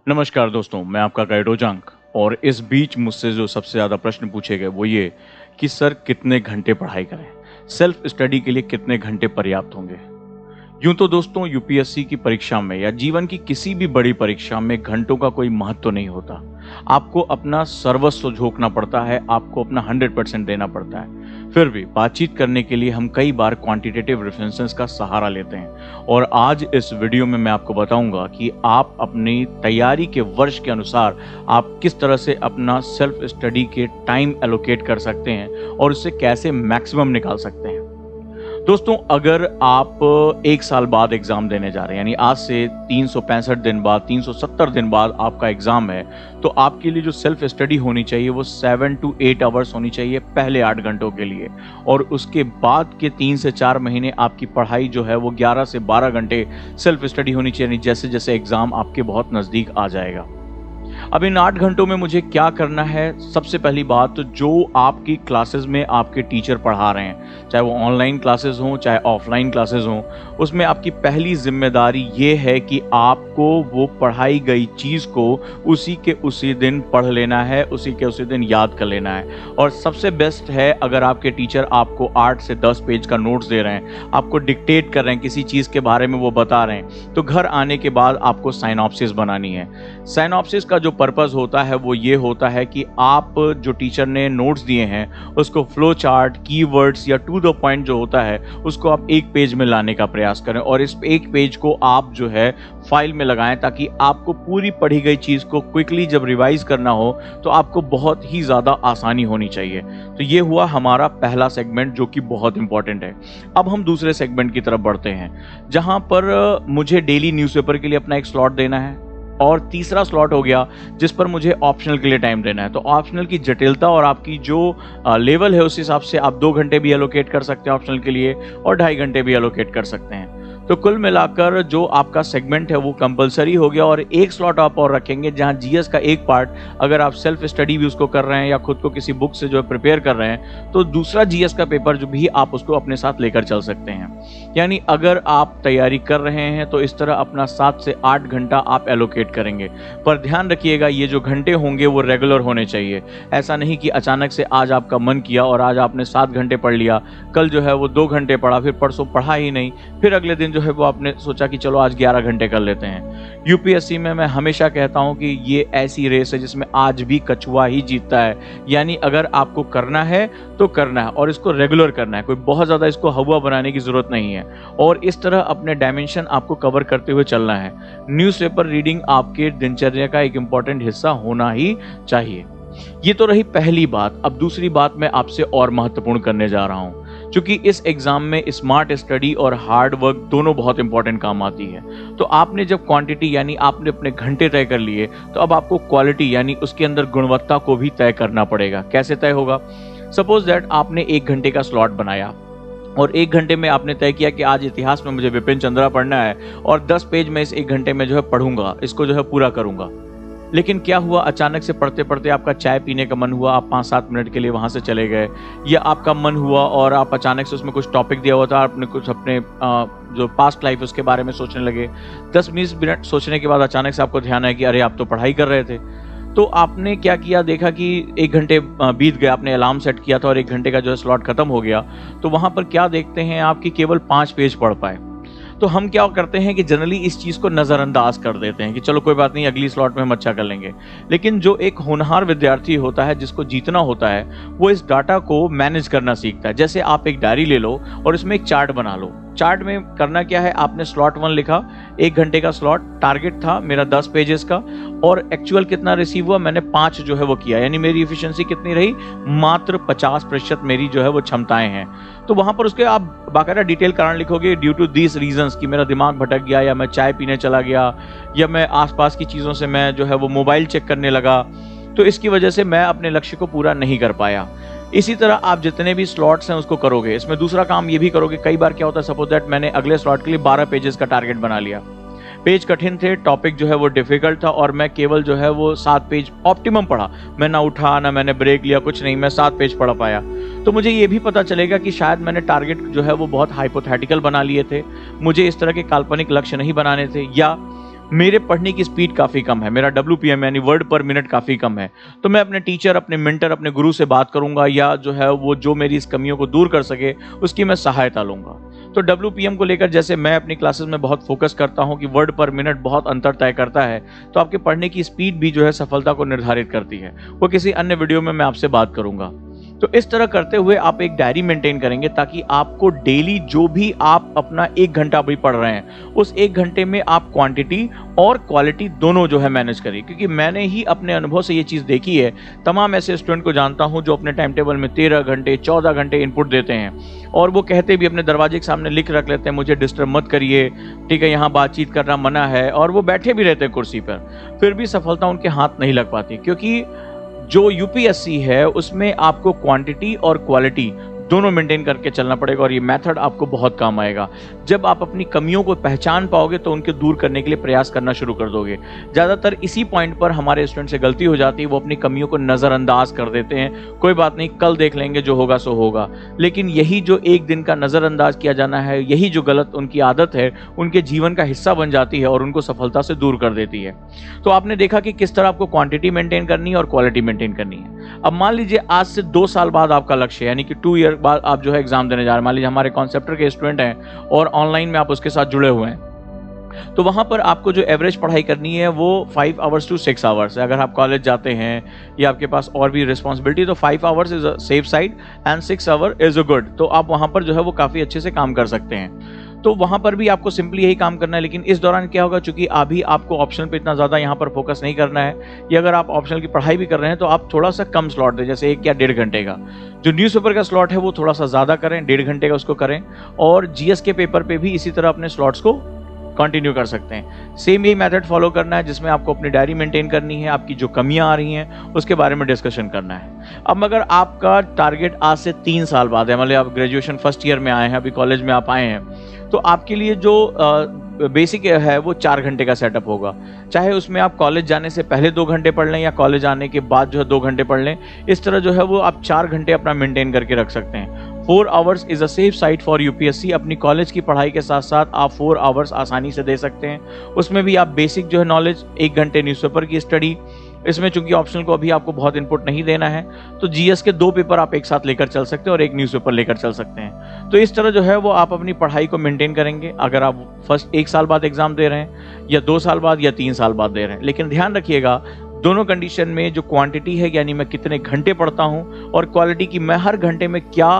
नमस्कार दोस्तों, मैं आपका गाइड रोजांक। और इस बीच मुझसे जो सबसे ज़्यादा प्रश्न पूछे गए वो ये कि सर कितने घंटे पढ़ाई करें, सेल्फ स्टडी के लिए कितने घंटे पर्याप्त होंगे। यूं तो दोस्तों यूपीएससी की परीक्षा में या जीवन की किसी भी बड़ी परीक्षा में घंटों का कोई महत्व नहीं होता। आपको अपना सर्वस्व झोंकना पड़ता है, आपको अपना 100% देना पड़ता है। फिर भी बातचीत करने के लिए हम कई बार क्वांटिटेटिव रेफरेंसेस का सहारा लेते हैं। और आज इस वीडियो में मैं आपको बताऊंगा कि आप अपनी तैयारी के वर्ष के अनुसार आप किस तरह से अपना सेल्फ स्टडी के टाइम एलोकेट कर सकते हैं और उससे कैसे मैक्सिमम निकाल सकते हैं। दोस्तों, अगर आप एक साल बाद एग्जाम देने जा रहे हैं, यानी आज से 365 दिन बाद, 370 दिन बाद आपका एग्जाम है, तो आपके लिए जो सेल्फ स्टडी होनी चाहिए वो 7 to 8 आवर्स होनी चाहिए पहले 8 घंटों के लिए। और उसके बाद के 3 से 4 महीने आपकी पढ़ाई जो है वो 11 से 12 घंटे सेल्फ स्टडी होनी चाहिए, जैसे जैसे एग्जाम आपके बहुत नज़दीक आ जाएगा। अब इन 8 घंटों में मुझे क्या करना है? सबसे पहली बात, तो जो आपकी क्लासेस में आपके टीचर पढ़ा रहे हैं, चाहे वो ऑनलाइन क्लासेस हों चाहे ऑफलाइन क्लासेस हों, उसमें आपकी पहली जिम्मेदारी ये है कि आपको वो पढ़ाई गई चीज़ को उसी के उसी दिन पढ़ लेना है, उसी के उसी दिन याद कर लेना है। और सबसे बेस्ट है अगर आपके टीचर आपको 8 से 10 पेज का नोट्स दे रहे हैं, आपको डिक्टेट कर रहे हैं, किसी चीज़ के बारे में वो बता रहे हैं, तो घर आने के बाद आपको साइनॉप्सिस बनानी है। साइनॉप्सिस का जो पर्पस होता है वो ये होता है कि आप जो टीचर ने नोट्स दिए हैं उसको फ्लो चार्ट, कीवर्ड्स या टू द पॉइंट जो होता है उसको आप एक पेज में लाने का प्रयास करें। और इस एक पेज को आप जो है फाइल में लगाएं, ताकि आपको पूरी पढ़ी गई चीज़ को क्विकली जब रिवाइज करना हो तो आपको बहुत ही ज़्यादा आसानी होनी चाहिए। तो ये हुआ हमारा पहला सेगमेंट जो कि बहुत इंपॉर्टेंट है। अब हम दूसरे सेगमेंट की तरफ बढ़ते हैं, जहाँ पर मुझे डेली न्यूज़पेपर के लिए अपना एक स्लॉट देना है, और तीसरा स्लॉट हो गया जिस पर मुझे ऑप्शनल के लिए टाइम देना है। तो ऑप्शनल की जटिलता और आपकी जो लेवल है उस हिसाब से आप 2 घंटे भी एलोकेट कर सकते हैं ऑप्शनल के लिए, और 2.5 घंटे भी एलोकेट कर सकते हैं। तो कुल मिलाकर जो आपका सेगमेंट है वो कंपलसरी हो गया। और एक स्लॉट आप और रखेंगे जहां जीएस का एक पार्ट, अगर आप सेल्फ स्टडी भी उसको कर रहे हैं या खुद को किसी बुक से जो है प्रिपेयर कर रहे हैं, तो दूसरा जीएस का पेपर जो भी आप उसको अपने साथ लेकर चल सकते हैं। यानी अगर आप तैयारी कर रहे हैं तो इस तरह अपना 7 से 8 घंटा आप एलोकेट करेंगे। पर ध्यान रखिएगा, ये जो घंटे होंगे वो रेगुलर होने चाहिए। ऐसा नहीं कि अचानक से आज आपका मन किया और आज आपने 7 घंटे पढ़ लिया, कल जो है वो 2 घंटे पढ़ा, फिर परसों पढ़ा ही नहीं, फिर अगले दिन जो है वो आपने सोचा कि चलो आज 11 घंटे कर लेते हैं। यूपीएससी में मैं हमेशा कहता हूं कि ये ऐसी रेस है जिसमें आज भी कछुआ ही जीतता है। यानी अगर आपको करना है तो करना है और इसको रेगुलर करना है, कोई बहुत ज्यादा इसको हवा बनाने की जरूरत नहीं है। और इस तरह अपने डायमेंशन आपको कवर करते हुए चलना है। न्यूज़पेपर रीडिंग आपके दिनचर्या का एक इंपॉर्टेंट हिस्सा होना ही चाहिए। ये तो रही पहली बात। अब दूसरी बात मैं आपसे और महत्वपूर्ण करने जा रहा हूं। क्योंकि इस एग्जाम में स्मार्ट स्टडी और हार्ड वर्क दोनों बहुत इंपॉर्टेंट काम आती है। तो आपने जब क्वांटिटी यानी आपने अपने घंटे तय कर लिए, तो अब आपको क्वालिटी यानी उसके अंदर गुणवत्ता को भी तय करना पड़ेगा। कैसे तय होगा? सपोज दैट आपने 1 घंटे का स्लॉट बनाया और 1 घंटे में आपने तय किया कि आज इतिहास में मुझे विपिन चंद्रा पढ़ना है और 10 पेज में इस 1 घंटे में जो है पढ़ूंगा, इसको जो है पूरा करूंगा। लेकिन क्या हुआ, अचानक से पढ़ते पढ़ते आपका चाय पीने का मन हुआ, आप 5-7 मिनट के लिए वहां से चले गए, या आपका मन हुआ और आप अचानक से उसमें कुछ टॉपिक दिया हुआ था, आपने कुछ अपने जो पास्ट लाइफ उसके बारे में सोचने लगे। 10-20 मिनट सोचने के बाद अचानक से आपको ध्यान आया कि अरे आप तो पढ़ाई कर रहे थे। तो आपने क्या किया, देखा कि 1 घंटे बीत गया, आपने अलार्म सेट किया था और 1 घंटे का जो है स्लॉट खत्म हो गया। तो वहां पर क्या देखते हैं आप कि केवल 5 पेज पढ़ पाए। तो हम क्या करते हैं कि जनरली इस चीज़ को नज़रअंदाज कर देते हैं कि चलो कोई बात नहीं, अगली स्लॉट में हम अच्छा कर लेंगे। लेकिन जो एक होनहार विद्यार्थी होता है, जिसको जीतना होता है, वो इस डाटा को मैनेज करना सीखता है। जैसे आप एक डायरी ले लो और इसमें एक चार्ट बना लो। चार्ट में करना क्या है, आपने स्लॉट 1 लिखा, 1 घंटे का स्लॉट, टारगेट था मेरा 10 पेजेस का, और एक्चुअल कितना रिसीव हुआ, मैंने 5 जो है वो किया। यानी मेरी एफिशिएंसी कितनी रही, मात्र 50% मेरी जो है वो क्षमताएं हैं। तो वहां पर उसके आप बाकायदा डिटेल कारण लिखोगे, ड्यू टू दीज रीजंस, कि मेरा दिमाग भटक गया, या मैं चाय पीने चला गया, या मैं आसपास की चीज़ों से मैं जो है वो मोबाइल चेक करने लगा, तो इसकी वजह से मैं अपने लक्ष्य को पूरा नहीं कर पाया। इसी तरह आप जितने भी स्लॉट्स हैं उसको करोगे। इसमें दूसरा काम ये भी करोगे, कई बार क्या होता है, सपोज दैट मैंने अगले स्लॉट के लिए 12 पेजेस का टारगेट बना लिया। पेज कठिन थे, टॉपिक जो है वो डिफिकल्ट था, और मैं केवल जो है वो 7 पेज ऑप्टिमम पढ़ा। मैं ना उठा, ना मैंने ब्रेक लिया, कुछ नहीं, मैं 7 पेज पढ़ पाया। तो मुझे ये भी पता चलेगा कि शायद मैंने टारगेट जो है वो बहुत हाइपोथेटिकल बना लिए थे, मुझे इस तरह के काल्पनिक लक्ष्य नहीं बनाने थे, या मेरे पढ़ने की स्पीड काफ़ी कम है, मेरा WPM यानी वर्ड पर मिनट काफ़ी कम है, तो मैं अपने टीचर, अपने मेंटर, अपने गुरु से बात करूंगा या जो है वो जो मेरी इस कमियों को दूर कर सके उसकी मैं सहायता लूंगा। तो WPM को लेकर जैसे मैं अपनी क्लासेस में बहुत फोकस करता हूं कि वर्ड पर मिनट बहुत अंतर तय करता है, तो आपके पढ़ने की स्पीड भी जो है सफलता को निर्धारित करती है। वो किसी अन्य वीडियो में मैं आपसे बात करूंगा। तो इस तरह करते हुए आप एक डायरी मेंटेन करेंगे ताकि आपको डेली जो भी आप अपना 1 घंटा भी पढ़ रहे हैं उस 1 घंटे में आप क्वांटिटी और क्वालिटी दोनों जो है मैनेज करें। क्योंकि मैंने ही अपने अनुभव से ये चीज़ देखी है, तमाम ऐसे स्टूडेंट को जानता हूं जो अपने टाइम टेबल में 13 घंटे 14 घंटे इनपुट देते हैं और वो कहते भी अपने दरवाजे के सामने लिख रख लेते हैं मुझे डिस्टर्ब मत करिए, ठीक है, यहाँ बातचीत करना मना है, और वो बैठे भी रहते हैं कुर्सी पर, फिर भी सफलता उनके हाथ नहीं लग पाती। क्योंकि जो यूपीएससी है उसमें आपको क्वांटिटी और क्वालिटी दोनों मेंटेन करके चलना पड़ेगा और ये मेथड आपको बहुत काम आएगा। जब आप अपनी कमियों को पहचान पाओगे तो उनके दूर करने के लिए प्रयास करना शुरू कर दोगे। ज़्यादातर इसी पॉइंट पर हमारे स्टूडेंट से गलती हो जाती है, वो अपनी कमियों को नज़रअंदाज कर देते हैं, कोई बात नहीं कल देख लेंगे, जो होगा सो होगा। लेकिन यही जो एक दिन का नज़रअंदाज किया जाना है, यही जो गलत उनकी आदत है उनके जीवन का हिस्सा बन जाती है और उनको सफलता से दूर कर देती है। तो आपने देखा कि किस तरह आपको क्वांटिटी मेंटेन करनी है और क्वालिटी मेंटेन करनी है। अब मान लीजिए आज से 2 साल बाद आपका लक्ष्य है, यानी कि 2 ईयर बाद आप जो है एग्जाम देने जा रहे हैं। मान लीजिए हमारे कॉन्सेप्टर के स्टूडेंट हैं और ऑनलाइन में आप उसके साथ जुड़े हुए हैं, तो वहां पर आपको जो एवरेज पढ़ाई करनी है वो 5 आवर्स टू 6 आवर्स है। अगर आप कॉलेज जाते हैं या आपके पास और भी रिस्पॉन्सिबिलिटी, तो 5 hours is a safe side and 6 our is a good. तो आप वहां पर जो है वो काफी अच्छे से काम कर सकते हैं। तो वहां पर भी आपको सिंपली यही काम करना है। लेकिन इस दौरान क्या होगा, चूंकि अभी आपको ऑप्शनल पे इतना ज़्यादा यहाँ पर फोकस नहीं करना है, या अगर आप ऑप्शनल की पढ़ाई भी कर रहे हैं तो आप थोड़ा सा कम स्लॉट दें, जैसे 1 या 1.5 घंटे का। जो न्यूज़पेपर का स्लॉट है वो थोड़ा सा ज़्यादा करें, 1.5 घंटे का उसको करें, और जीएस के पेपर पे भी इसी तरह अपने स्लॉट्स को कंटिन्यू कर सकते हैं। सेम यही मेथड फॉलो करना है जिसमें आपको अपनी डायरी मेंटेन करनी है, आपकी जो कमियां आ रही हैं उसके बारे में डिस्कशन करना है। अब अगर आपका टारगेट आज से 3 साल बाद है, मतलब आप ग्रेजुएशन फर्स्ट ईयर में आए हैं, अभी कॉलेज में आप आए हैं, तो आपके लिए जो बेसिक है वो 4 घंटे का सेटअप होगा। चाहे उसमें आप कॉलेज जाने से पहले 2 घंटे पढ़ लें या कॉलेज आने के बाद जो है 2 घंटे पढ़ लें, इस तरह जो है वो आप 4 घंटे अपना मेंटेन करके रख सकते हैं। 4 hours is a safe side for UPSC. अपनी कॉलेज की पढ़ाई के साथ साथ आप 4 आवर्स आसानी से दे सकते हैं। उसमें भी आप बेसिक जो है नॉलेज, 1 घंटे न्यूज़पेपर की स्टडी, इसमें चूंकि ऑप्शनल को अभी आपको बहुत इनपुट नहीं देना है, तो जीएस के 2 पेपर आप एक साथ लेकर चल सकते हैं और 1 न्यूज़पेपर लेकर चल सकते हैं। तो इस तरह जो है वो आप अपनी पढ़ाई को मेंटेन करेंगे। अगर आप फर्स्ट 1 साल बाद एग्जाम दे रहे हैं या 2 साल बाद या 3 साल बाद दे रहे हैं, लेकिन ध्यान रखिएगा दोनों कंडीशन में जो क्वांटिटी है, यानी मैं कितने घंटे पढ़ता हूं, और क्वालिटी की मैं हर घंटे में क्या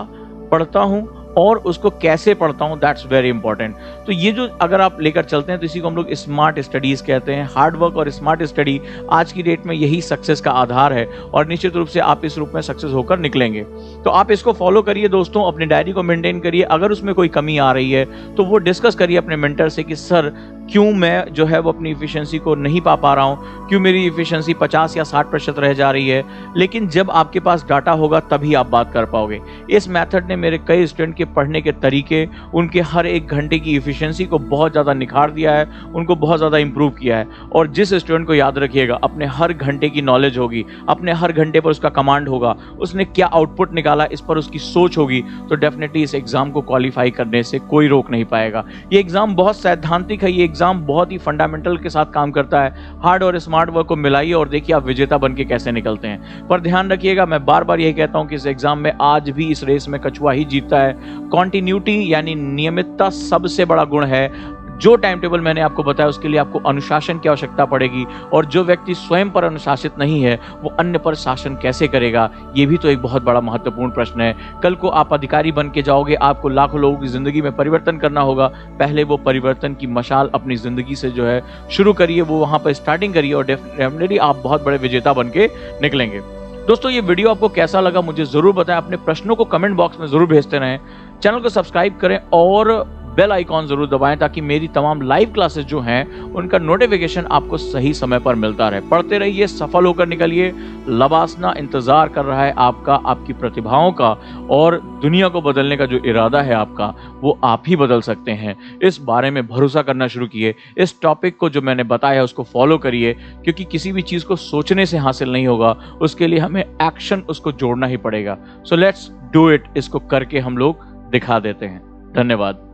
पढ़ता हूं और उसको कैसे पढ़ता हूं, दैट्स वेरी इंपॉर्टेंट। तो ये जो अगर आप लेकर चलते हैं तो इसी को हम लोग स्मार्ट स्टडीज कहते हैं। हार्ड वर्क और स्मार्ट स्टडी आज की डेट में यही सक्सेस का आधार है और निश्चित रूप से आप इस रूप में सक्सेस होकर निकलेंगे। तो आप इसको फॉलो करिए दोस्तों, अपनी डायरी को मेंटेन करिए। अगर उसमें कोई कमी आ रही है तो वो डिस्कस करिए अपने मेंटर से कि सर क्यों मैं जो है वो अपनी इफिशिएंसी को नहीं पा रहा हूँ, क्यों मेरी इफिशिएंसी 50 या 60% रह जा रही है। लेकिन जब आपके पास डाटा होगा तभी आप बात कर पाओगे। इस मेथड ने मेरे कई स्टूडेंट के पढ़ने के तरीके, उनके हर 1 घंटे की इफिशिएंसी को बहुत ज़्यादा निखार दिया है, उनको बहुत ज़्यादा इंप्रूव किया है। और जिस स्टूडेंट को याद रखिएगा अपने हर घंटे की नॉलेज होगी, अपने हर घंटे पर उसका कमांड होगा, उसने क्या आउटपुट निकाला इस पर उसकी सोच होगी, तो डेफिनेटली इस एग्जाम को क्वालिफाई करने से कोई रोक नहीं पाएगा। ये एग्जाम बहुत सैद्धांतिक है, ये एग्जाम बहुत ही फंडामेंटल के साथ काम करता है। हार्ड और स्मार्ट वर्क को मिलाइए और देखिए आप विजेता बन के कैसे निकलते हैं। पर ध्यान रखिएगा, मैं बार बार यही कहता हूं कि इस एग्जाम में आज भी इस रेस में कछुआ ही जीतता है। कॉन्टिन्यूटी यानी नियमितता सबसे बड़ा गुण है। जो टाइम टेबल मैंने आपको बताया उसके लिए आपको अनुशासन की आवश्यकता पड़ेगी, और जो व्यक्ति स्वयं पर अनुशासित नहीं है वो अन्य पर शासन कैसे करेगा, ये भी तो एक बहुत बड़ा महत्वपूर्ण प्रश्न है। कल को आप अधिकारी बन के जाओगे, आपको लाखों लोगों की जिंदगी में परिवर्तन करना होगा। पहले वो परिवर्तन की मशाल अपनी जिंदगी से जो है शुरू करिए, वो वहां पर स्टार्टिंग करिए और डेफिनेटली आप बहुत बड़े विजेता बन के निकलेंगे। दोस्तों ये वीडियो आपको कैसा लगा मुझे जरूर बताएं, अपने प्रश्नों को कमेंट बॉक्स में जरूर भेजते रहें। चैनल को सब्सक्राइब करें और बेल आइकॉन जरूर दबाएं ताकि मेरी तमाम लाइव क्लासेस जो हैं उनका नोटिफिकेशन आपको सही समय पर मिलता रहे। पढ़ते रहिए, सफल होकर निकलिए। लबासना इंतजार कर रहा है आपका, आपकी प्रतिभाओं का, और दुनिया को बदलने का जो इरादा है आपका वो आप ही बदल सकते हैं। इस बारे में भरोसा करना शुरू किए। इस टॉपिक को जो मैंने बताया उसको फॉलो करिए, क्योंकि किसी भी चीज को सोचने से हासिल नहीं होगा, उसके लिए हमें एक्शन उसको जोड़ना ही पड़ेगा। So let's do it. इसको करके हम लोग दिखा देते हैं। धन्यवाद।